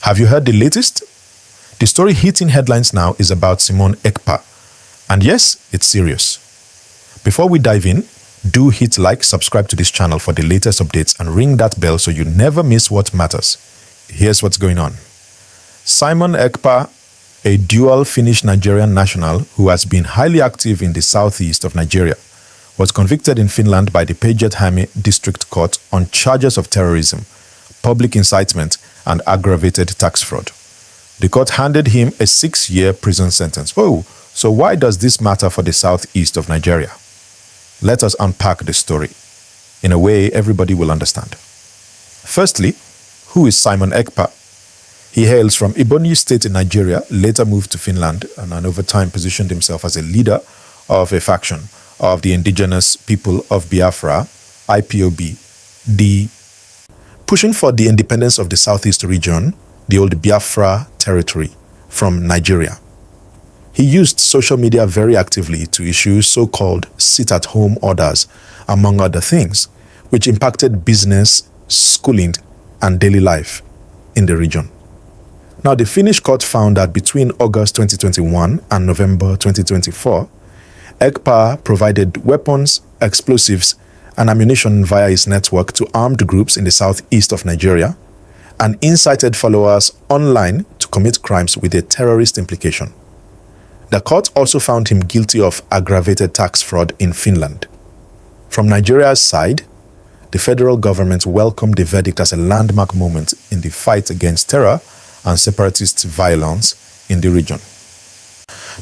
Have you heard the latest? The story hitting headlines now is about Simon Ekpa. And yes, it's serious. Before we dive in, do hit like, subscribe to this channel for the latest updates and ring that bell so you never miss what matters. Here's what's going on. Simon Ekpa, a dual Finnish-Nigerian national who has been highly active in the southeast of Nigeria, was convicted in Finland by the Päijät-Häme District Court on charges of terrorism, public incitement, and aggravated tax fraud. The court handed him a 6-year prison sentence. Oh, so why does this matter for the southeast of Nigeria? Let us unpack the story in a way everybody will understand. Firstly, who is Simon Ekpa? He hails from Ebonyi State in Nigeria, later moved to Finland, and over time positioned himself as a leader of a faction of the indigenous people of Biafra, IPOB, pushing for the independence of the southeast region, the old Biafra territory, from Nigeria. He used social media very actively to issue so-called sit-at-home orders, among other things, which impacted business, schooling, and daily life in the region. Now, the Finnish court found that between August 2021 and November 2024, Ekpa provided weapons, explosives, and ammunition via his network to armed groups in the southeast of Nigeria and incited followers online to commit crimes with a terrorist implication. The court also found him guilty of aggravated tax fraud in Finland. From Nigeria's side, the federal government welcomed the verdict as a landmark moment in the fight against terror and separatist violence in the region.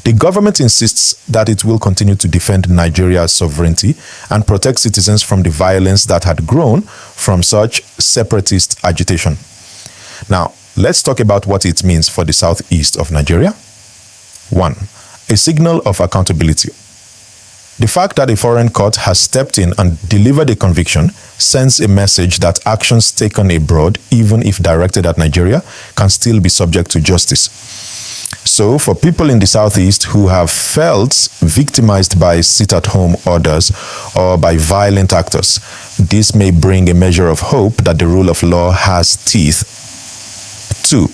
The government insists that it will continue to defend Nigeria's sovereignty and protect citizens from the violence that had grown from such separatist agitation. Now, let's talk about what it means for the southeast of Nigeria. 1. A signal of accountability. The fact that a foreign court has stepped in and delivered a conviction sends a message that actions taken abroad, even if directed at Nigeria, can still be subject to justice. So, for people in the southeast who have felt victimized by sit-at-home orders or by violent actors, this may bring a measure of hope that the rule of law has teeth. 2.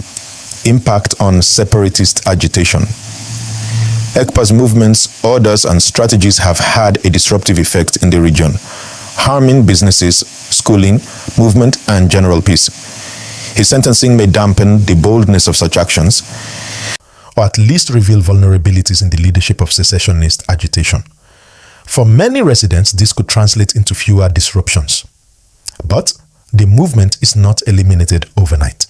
Impact on separatist agitation. Ekpa's movements, orders, and strategies have had a disruptive effect in the region, harming businesses, schooling, movement, and general peace. His sentencing may dampen the boldness of such actions, or at least reveal vulnerabilities in the leadership of secessionist agitation. For many residents, this could translate into fewer disruptions. But the movement is not eliminated overnight.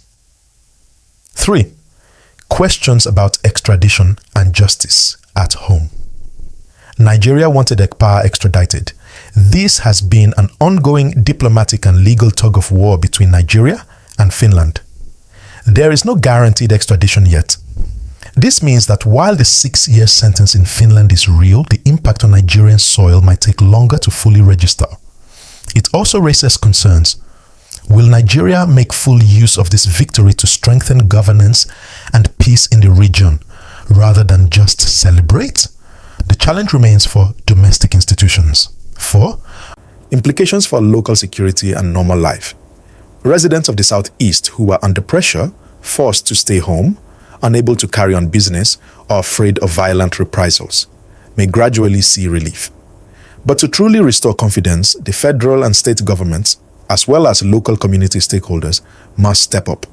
3. Questions about extradition and justice at home. Nigeria wanted Ekpa extradited. This has been an ongoing diplomatic and legal tug-of-war between Nigeria and Finland. There is no guaranteed extradition yet. This means that while the 6-year sentence in Finland is real, the impact on Nigerian soil might take longer to fully register. It also raises concerns. Will Nigeria make full use of this victory to strengthen governance and peace in the region, rather than just celebrate? The challenge remains for domestic institutions. 4. Implications for local security and normal life. Residents of the southeast who were under pressure, forced to stay home, unable to carry on business, or afraid of violent reprisals, may gradually see relief. But to truly restore confidence, the federal and state governments, as well as local community stakeholders, must step up,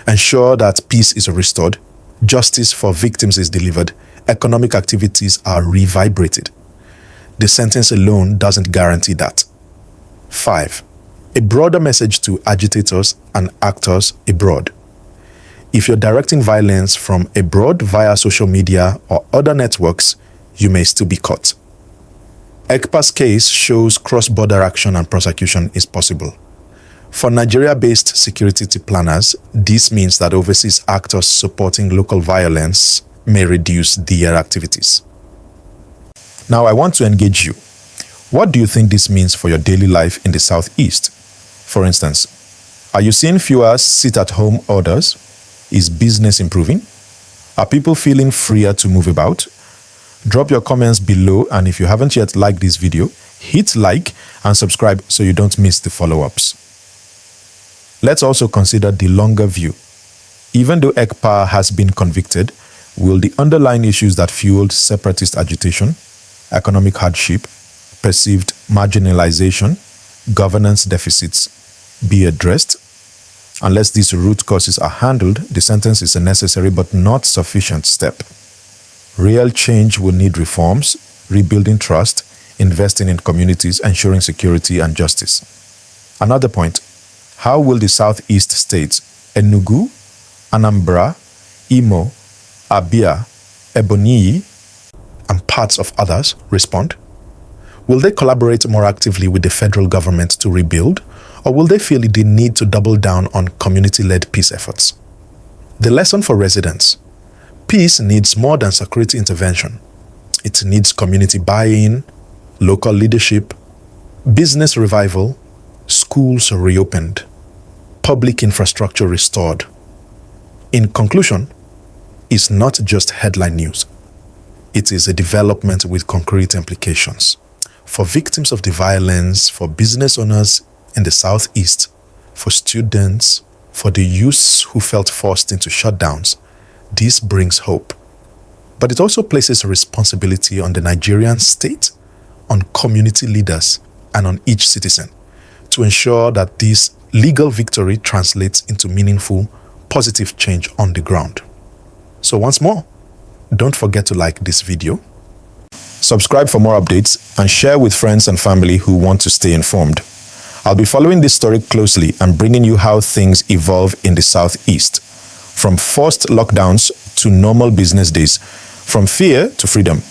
ensure that peace is restored, justice for victims is delivered, economic activities are revibrated. The sentence alone doesn't guarantee that. 5. A broader message to agitators and actors abroad. If you're directing violence from abroad via social media or other networks, you may still be caught. Ekpa's case shows cross-border action and prosecution is possible. For Nigeria-based security planners, this means that overseas actors supporting local violence may reduce their activities. Now, I want to engage you. What do you think this means for your daily life in the southeast? For instance, are you seeing fewer sit-at-home orders? Is business improving? Are people feeling freer to move about? Drop your comments below, and if you haven't yet liked this video, hit like and subscribe so you don't miss the follow-ups. Let's also consider the longer view. Even though Ekpa has been convicted, will the underlying issues that fueled separatist agitation, economic hardship, perceived marginalization, governance deficits be addressed? Unless these root causes are handled, the sentence is a necessary but not sufficient step. Real change will need reforms, rebuilding trust, investing in communities, ensuring security and justice. Another point, how will the southeast states, Enugu, Anambra, Imo, Abia, Ebonyi, and parts of others respond? Will they collaborate more actively with the federal government to rebuild, or will they feel the need to double down on community-led peace efforts? The lesson for residents: peace needs more than security intervention. It needs community buy-in, local leadership, business revival, schools reopened, public infrastructure restored. In conclusion, it's not just headline news. It is a development with concrete implications. For victims of the violence, for business owners in the southeast, for students, for the youths who felt forced into shutdowns, this brings hope. But it also places a responsibility on the Nigerian state, on community leaders, and on each citizen to ensure that this legal victory translates into meaningful, positive change on the ground. So once more, don't forget to like this video, subscribe for more updates, and share with friends and family who want to stay informed. I'll be following this story closely and bringing you how things evolve in the southeast, from forced lockdowns to normal business days, from fear to freedom.